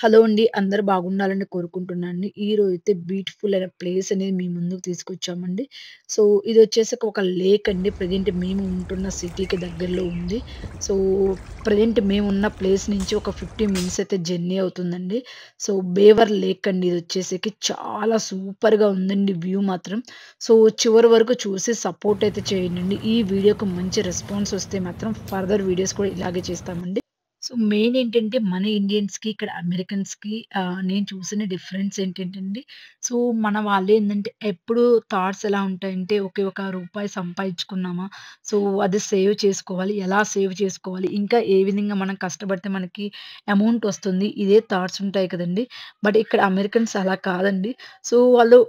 Hello అండి. అందరూ బాగుండాలని కోరుకుంటున్నానండి. ఈరోజైతే బ్యూటిఫుల్ అయిన ప్లేస్ అనేది మీ ముందుకు తీసుకొచ్చామండి. సో, ఇదొచ్చేసి ఒక లేక్ అండి. ప్రెజెంట్ మేము ఉంటున్న సిటీకి దగ్గరలో ఉంది. సో, ప్రెజెంట్ మేమున్న ప్లేస్ నుంచి ఒక 15 మినిట్స్ అయితే జర్నీ అవుతుందండి. సో, బేవర్ లేక్ అండి ఇదొచ్చేసరికి చాలా సూపర్‌గా ఉందండి వ్యూ మాత్రం. సో, చివరి వరకు చూసి సపోర్ట్ అయితే చేయండండి. ఈ వీడియోకి మంచి రెస్పాన్స్ వస్తే మాత్రం ఫర్దర్ వీడియోస్ కూడా ఇలాగే చేస్తామండి. సో, మెయిన్ ఏంటంటే మన ఇండియన్స్‌కి, ఇక్కడ అమెరికన్స్‌కి నేను చూసిన డిఫరెన్స్ ఏంటంటేండి, సో, మన వాళ్ళేందంటే ఎప్పుడు థాట్స్ ఎలా ఉంటాయంటే, ఓకే. ఒక రూపాయి సంపాదించుకున్నామా, సో, అది సేవ్ చేసుకోవాలి. ఎలా సేవ్ చేసుకోవాలి, ఇంకా ఏ విధంగా మనం కష్టపడితే మనకి అమౌంట్ వస్తుంది. ఇదే థాట్స్ ఉంటాయి కదండీ! బట్ ఇక్కడ అమెరికన్స్ అలా కాదండి. సో, వాళ్ళు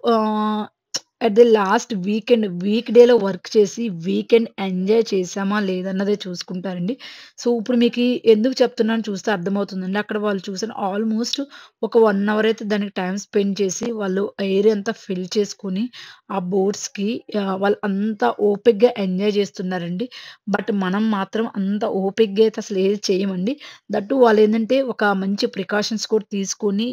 అట్ ది లాస్ట్ వీక్ డేలో వర్క్ చేసి, వీకెండ్ ఎంజాయ్ చేశామా లేదన్నదే చూసుకుంటారండి. సో, ఇప్పుడు మీకీ ఎందుకు చెప్తున్నానో చూస్తే అర్థమవుతుందండి. అక్కడ వాళ్ళు చూసిన ఆల్‌మోస్ట్ ఒక 1 అవర్ అయితే దానికి టైమ్ స్పెండ్ చేసి, వాళ్ళు ఏరియా అంతా ఫిల్ చేసుకొని, ఆ బోట్స్‌కి వాళ్ళు అంత ఓపికగా ఎంజాయ్ చేస్తున్నారండి. బట్ మనం మాత్రం అంత ఓపికగా అయితే అసలు ఏది చేయమండి. దట్ టూ వాళ్ళేందంటే ఒక మంచి ప్రికాషన్స్ కూడా తీసుకొని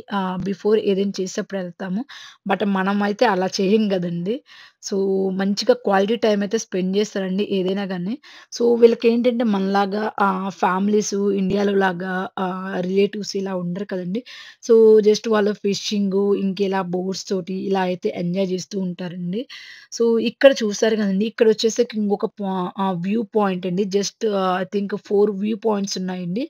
బిఫోర్ ఏదైనా చేసేటప్పుడు ఎళ్తాము. బట్ మనమైతే అలా చేయం గదండీ! సో, మంచిగా క్వాలిటీ టైమ్ అయితే స్పెండ్ చేస్తారండి ఏదైనా గాని. సో, వీళ్ళకేంటంటే మనలాగా ఫ్యామిలీసు ఇండియాలో లాగా రిలేటివ్స్ ఇలా ఉండరు కదండీ. సో, జస్ట్ వాళ్ళు ఫిషింగు, ఇంకిలా బోట్స్ తోటి ఇలా అయితే ఎంజాయ్ జేస్తూ ఉంటారండి. సో, ఇక్కడ చూసారు గదండీ! ఇక్కడొచ్చేసరికి ఇంకొక వ్యూ పాయింట్ అండి. Just I think 4 view points ఉన్నాయండి.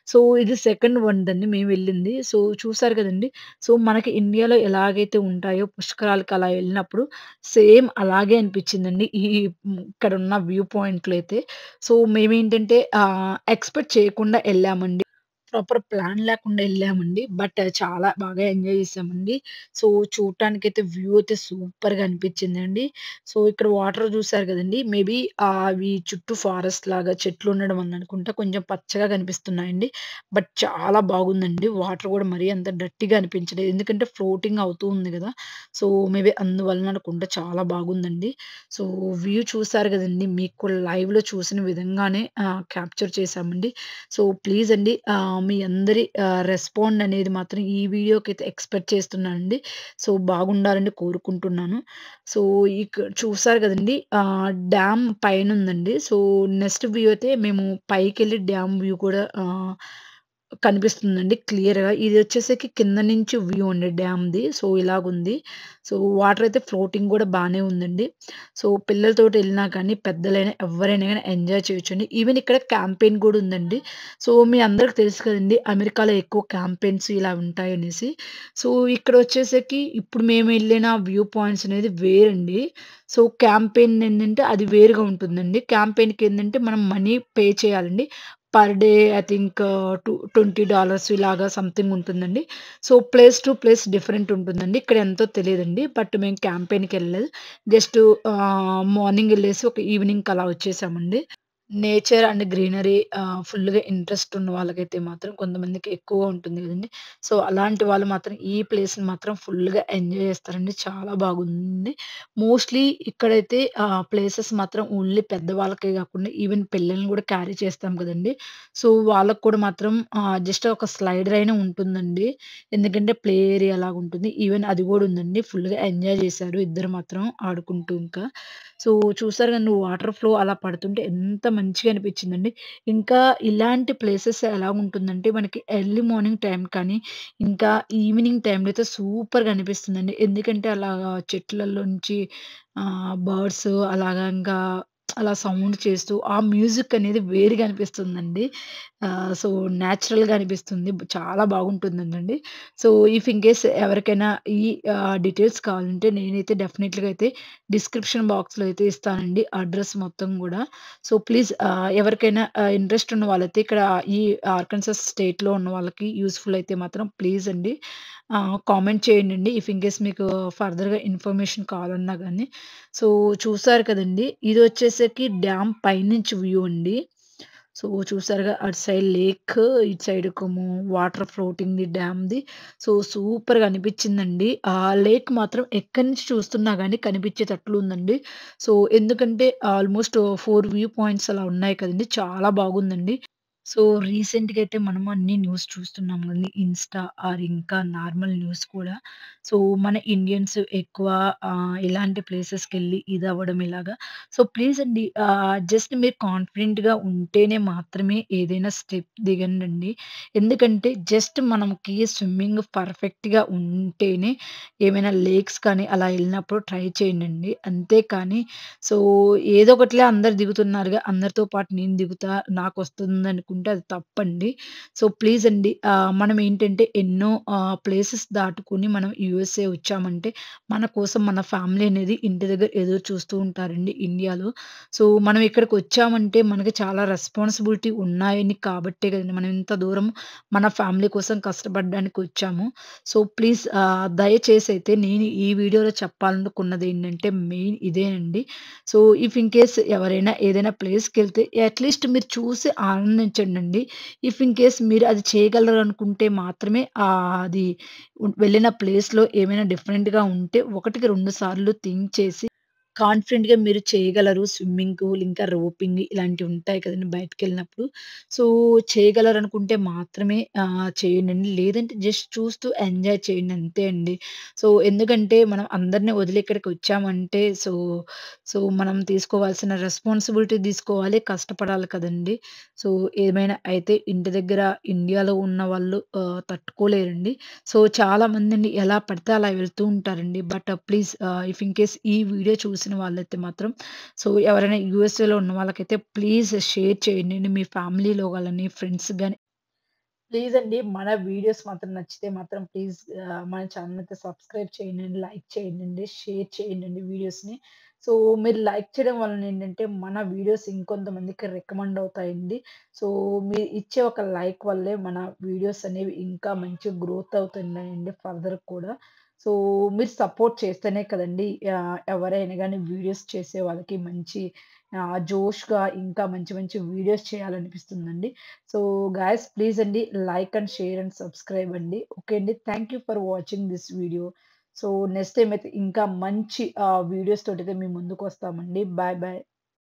సో, ఇది సెకండ్ వన్ దండి మేము వెళ్ళింది. సో, చూసారు గదండీ! సో, మనకి ఇండియాలో ఎలాగైతే ఉంటాయో పుష్కరాలకి అలా వెళ్ళినప్పుడు సేమ్ అలాగే అనిపించిందండి. ఇక్కడున్న వ్యూ పాయింట్‌లో అయితే. సో, మేమేంటంటే ఎక్స్‌పెక్ట్ చేయకుండా ఎళ్ళామండి. ప్రాపర్ ప్లాన్ లేకుండా ఎళ్ళామండి. బట్ చాలా బాగా ఎంజాయ్ చేశామండి. సో, చూడటానికైతే వ్యూ అయితే సూపర్‌గా అనిపించిందండి. సో, ఇక్కడ వాటర్ చూసారు కదండీ! మేబీ అవి చుట్టూ ఫారెస్ట్ లాగా చెట్లు ఉండడం వల్ల అనుకుంటా కొంచెం పచ్చగా కనిపిస్తున్నాయండి. బట్ చాలా బాగుందండి. వాటర్ కూడా మరీ అంత డర్టీగా అనిపించలేదు. ఎందుకంటే ఫ్లోటింగ్ అవుతూ ఉంది గదా! సో, మేబీ అందువలన అనుకుంటా చాలా బాగుందండి. సో, వ్యూ చూసారు గదండీ! మీకు కూడా లైవ్‌లో చూసిన విధంగానే క్యాప్చర్ చేశామండి. సో, ప్లీజ్ అండి మీ అందరి రెస్పాండ్ అనేది మాత్రం ఈ వీడియోకైతే ఎక్స్‌పెక్ట్ చేస్తున్నానండి. సో, బాగుండాలని కోరుకుంటున్నాను. సో, చూసారు గదండీ! డ్యామ్ పైనుందండి. సో, నెక్స్ట్ వ్యూ అయితే మేము పైకెళ్ళి డ్యామ్ వ్యూ కూడా కనిపిస్తుందండి క్లియర్‌గా. ఇదొచ్చేసరికి కింద నుంచి వ్యూ అండి డ్యామ్‌ది. సో, ఇలాగుంది. సో, వాటర్ అయితే ఫ్లోటింగ్ గూడా బానే ఉందండి. సో, పిల్లలతోటి ఎళ్ళినా కానీ, పెద్దలైనా ఎవ్వరైనా గాని ఎంజాయ్ చేయొచ్చండి. ఈవెన్ ఇక్కడ క్యాంపెయిన్ గూడా ఉందండి. సో, మీ అందరికి తెలుసు కదండీ! అమెరికాలో ఎక్కువ క్యాంపెయిన్స్ ఇలా ఉంటాయనేసి. సో, ఇక్కడొచ్చేసరికి ఇప్పుడు మేమెళ్ళిన వ్యూ పాయింట్స్ అనేది వేరండి. సో, క్యాంపెయిన్ ఏందంటే అది వేరుగా ఉంటుందండి. క్యాంపెయిన్‌కేందంటే మనం మనీ పే చేయాలండి. పర్ డే ఐ థింక్ $20 ఇలాగా సంథింగ్ ఉంటుందండి. So, place to place different ఉంటుందండి. ఇక్కడ ఎంతో తెలీదండి. బట్ మేము క్యాంపెయిన్‌కెళ్ళలేదు. జస్ట్ మార్నింగ్ ఎళ్ళేసి ఒక ఈవినింగ్‌కి అలా వచ్చేసామండి. నేచర్ అండ్ గ్రీనరీ ఫుల్‌గా ఇంట్రెస్ట్ ఉన్న వాళ్ళకైతే మాత్రం కొంతమందికి ఎక్కువ ఉంటుంది గదండీ! సో, అలాంటి వాళ్ళు మాత్రం ఈ ప్లేస్‌ని మాత్రం ఫుల్‌గా ఎంజాయ్ చేస్తారండి. చాలా బాగుంది. మోస్ట్‌లీ ఇక్కడైతే ప్లేసెస్ మాత్రం ఓన్లీ పెద్దవాళ్ళకే గాకుండా ఈవెన్ పిల్లల్ని గూడా క్యారీ చేస్తాం కదండీ! సో, వాళ్ళకి కూడా మాత్రం జస్ట్ ఒక స్లైడర్ అయినా ఉంటుందండి. ఎందుకంటే ప్లే ఏరియా లాగుంటుంది. ఈవెన్ అది గూడా ఉందండి. ఫుల్‌గా ఎంజాయ్ చేశారు ఇద్దరు మాత్రం ఆడుకుంటూ ఇంకా. సో, చూసారు కదండీ వాటర్ ఫ్లో అలా పడుతుంటే ఎంత మంచిగా అనిపించిందండి. ఇంకా ఇలాంటి ప్లేసెస్ ఎలాగుంటుందంటే మనకి ఎర్లీ మార్నింగ్ టైమ్ కానీ, ఇంకా ఈవినింగ్ టైమ్‌లో అయితే సూపర్‌గా అనిపిస్తుందండి. ఎందుకంటే అలాగా చెట్లల్లో నుంచి బర్డ్స్ అలాగా ఇంకా అలా సౌండ్ చేస్తూ ఆ మ్యూజిక్ అనేది వేరుగా అనిపిస్తుందండి. సో, నేచురల్‌గా అనిపిస్తుంది. చాలా బాగుంటుందండి. సో, ఇఫ్ ఇన్ కేస్ ఎవరికైనా ఈ డీటెయిల్స్ కావాలంటే నేనైతే డెఫినెట్‌గా అయితే డిస్క్రిప్షన్ బాక్స్‌లో అయితే ఇస్తానండి అడ్రెస్ మొత్తం గూడా. సో, ప్లీజ్ ఎవరికైనా ఇంట్రెస్ట్ ఉన్న వాళ్ళైతే ఇక్కడ ఈ ఆర్కన్సాస్ స్టేట్‌లో ఉన్న వాళ్ళకి యూజ్‌ఫుల్ అయితే మాత్రం ప్లీజ్ అండి కామెంట్ చేయండండి. ఇఫ్ ఇన్ కేస్ మీకు ఫర్దర్‌గా ఇన్ఫర్మేషన్ కావాలన్నా గాని. సో, చూసారు కదండీ! ఇదొచ్చేసరికి డ్యామ్ పైనుంచి వ్యూ అండి. సో, చూసారుగా అటు సైడ్ లేక్, ఇటు సైడేమో వాటర్ ఫ్లోటింగ్‌ది డ్యామ్‌ది. సో, సూపర్‌గా అనిపిచ్చిందండి. ఆ లేక్ మాత్రం ఎక్కడి నుంచి చూస్తున్నా గాని కనిపించేటట్లు ఉందండి. సో, ఎందుకంటే ఆల్‌మోస్ట్ 4 వ్యూ పాయింట్స్ అలా ఉన్నాయి కదండీ! చాలా బాగుందండి. సో, రీసెంట్‌గా అయితే మనం అన్ని న్యూస్ చూస్తున్నాం గదండీ. ఇన్‌స్టా ఇంకా నార్మల్ న్యూస్ కూడా. సో, మన ఇండియన్స్ ఎక్కువ ఇలాంటి ప్లేసెస్‌కెళ్ళి ఇదవ్వడం ఇలాగా. సో, ప్లీజ్ అండి జస్ట్ మీరు కాన్ఫిడెంట్‌గా ఉంటేనే మాత్రమే ఏదైనా స్టెప్ దిగండండి. ఎందుకంటే జస్ట్ మనకి స్విమ్మింగ్ పర్ఫెక్ట్‌గా ఉంటేనే ఏమైనా లేక్స్ కానీ అలా ఎళ్ళినప్పుడు ట్రై చేయండండి. అంతేకానీ సో, ఏదో ఒకటిలే అందరు దిగుతున్నారుగా, అందరితో పాటు నేను దిగుతా, నాకొస్తుందనుకుంటే అది తప్పండి. సో, ప్లీజ్ అండి మనం ఏంటంటే ఎన్నో ప్లేసెస్ దాటుకొని మనం యూఎస్ఏ వచ్చామంటే, మన కోసం మన ఫ్యామిలీ అనేది ఇంటి దగ్గర ఎదురు చూస్తూ ఉంటారండి ఇండియాలో. సో, మనం ఇక్కడికొచ్చామంటే మనకి చాలా రెస్పాన్సిబిలిటీ ఉన్నాయని కాబట్టే కదండీ మనం ఇంత దూరం మన ఫ్యామిలీ కోసం కష్టపడడానికొచ్చాము. సో, ప్లీజ్ దయచేసైతే నేను ఈ వీడియోలో చెప్పాలనుకున్నదేంటంటే మెయిన్ ఇదేనండి. సో, ఇఫ్ ఇన్ కేస్ ఎవరైనా ఏదైనా ప్లేస్‌కెళ్తే అట్‌లీస్ట్ మీరు చూసి ఆనందించండండి. ఇఫ్ ఇన్ కేస్ మీరు అది చేయగలరనుకుంటే మాత్రమే అది వెళ్ళిన ప్లేస్‌లో ఏమైనా డిఫరెంట్‌గా ఉంటే ఒకటికి 2 సార్లు థింక్ చేసి కాన్ఫిడెంట్‌గా మీరు చేయగలరు. స్విమ్మింగు, ఇంకా రోపింగ్ ఇలాంటివి ఉంటాయి కదండీ బయటికెళ్ళినప్పుడు. సో, చేయగలరనుకుంటే మాత్రమే చేయండండి. లేదంటే జస్ట్ చూస్తూ ఎంజాయ్ చేయండి అంతే అండి. సో, ఎందుకంటే మనం అందరిని వదిలి ఇక్కడికొచ్చామంటే మనం తీసుకోవాల్సిన రెస్పాన్సిబిలిటీ తీసుకోవాలి. కష్టపడాలి కదండీ! సో, ఏమైనా అయితే ఇంటి దగ్గర ఇండియాలో ఉన్నవాళ్ళు తట్టుకోలేరండి. సో, చాలామందండి ఎలా పడితే అలా వెళ్తూ ఉంటారండి. But please if in case ఈ వీడియో చూసిన వాళ్ళైతే మాత్రం సో, ఎవరైనా యూఎస్ఏలో ఉన్న వాళ్ళకైతే ప్లీజ్ షేర్ చేయండి. మీ ఫ్యామిలీలో గాని, ఫ్రెండ్స్ గాని ప్లీజ్ అండి. మన వీడియోస్ మాత్రం నచ్చితే మాత్రం ప్లీజ్ మన ఛానెల్ అయితే సబ్స్క్రైబ్ చేయండి, లైక్ చేయండి, షేర్ చేయండి వీడియోస్‌ని. సో, మీరు లైక్ చేయడం వలన ఏంటంటే మన వీడియోస్ ఇంకొంతమందికి రికమెండ్ అవుతాయండి. సో, మీరు ఇచ్చే ఒక లైక్ వల్లే మన వీడియోస్ అనేవి ఇంకా మంచిగా గ్రోత్ అవుతున్నాయండి ఫర్దర్ కూడా. సో, మీరు సపోర్ట్ చేస్తేనే కదండీ ఎవరైనా గాని వీడియోస్ చేసే వాళ్ళకి మంచి జోష్‌గా ఇంకా మంచి మంచి వీడియోస్ చేయాలనిపిస్తుందండి. సో గైస్ ప్లీజ్ అండి like and share and subscribe అండి. ఓకే అండి. Thank you for watching this video. So next time అయితే ఇంకా మంచి వీడియోస్ తోటయితే మీ ముందుకొస్తామండి. Bye bye.